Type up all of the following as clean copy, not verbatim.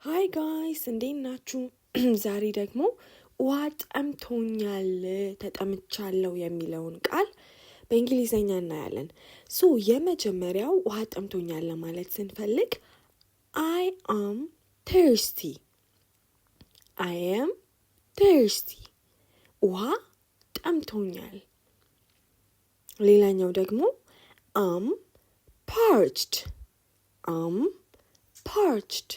ሃይ ጋይስ እንዴት ናችሁ? ዛሬ ደግሞ ውሃ ጠምቶኛል ተጠምቻለሁ የሚለውን ቃል በእንግሊዘኛ እናያለን። የመጀመሪያው ውሃ ጠምቶኛል ለማለት ስንፈልግ I am thirsty. I am thirsty. ውሃ ጠምቶኛል። ሌላኛው ደግሞ am parched. am parched.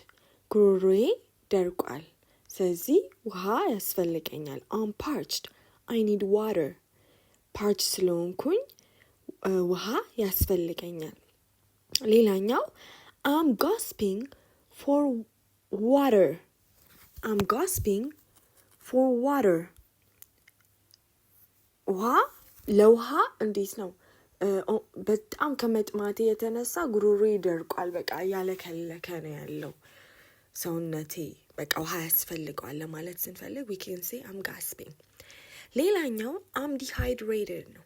ጉሮሮዬ ደርቋል። ስለዚህ ውሃ ያስፈልገኛል። I'm parched. I need water. parched ስለሆንኩኝ ውሃ ያስፈልገኛል። ሌላኛው I'm gasping for water. I'm gasping for water. ውሃ ለውሃ እንዴት ነው? በጣም ከመጥማቴ የተነሳ ጉሮሮዬ ደርቋል። በቃ ያለከለከ ነው ያለው ሰውነቴ። በቃ ውሃ ያስፈልገዋል ለማለት ስንፈልግ we can say I'm gasping. ሌላኛው I'm dehydrated ነው።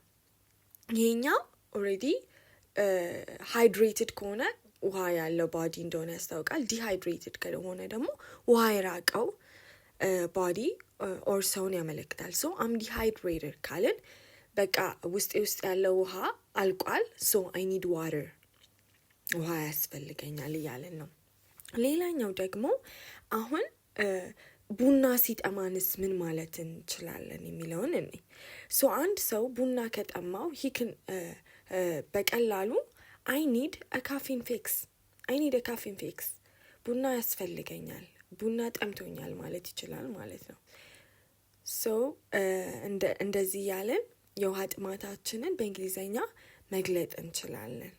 ይሄኛው already hydrated ከሆነ ውሃ ያለው ባዲ እንደሆነ ያስታውቃል። dehydrated ከሆነ ደግሞ ውሃ የራቀው ባዲ or ሰውን ያመለክታል። I'm dehydrated ካልን በቃ ውስጥ ያለው ውሃ አልቋል። I need water. ውሃ ያስፈልገኛል እያለን ነው። ሌላኛው ደግሞ አሁን ቡና ሲጠማንስ ምን ማለት እንችላለን የሚለውን እኔ አንድ ሰው ቡና ከጠማው በቀላሉ I need a caffeine fix. ቡና ያስፈልገኛል፣ ቡና ጠምቶኛል ማለት ይችላል ማለት ነው። እንደዚህ ያለን የውሃ ጥማታችንን በእንግሊዘኛ መግለጥ እንችላለን።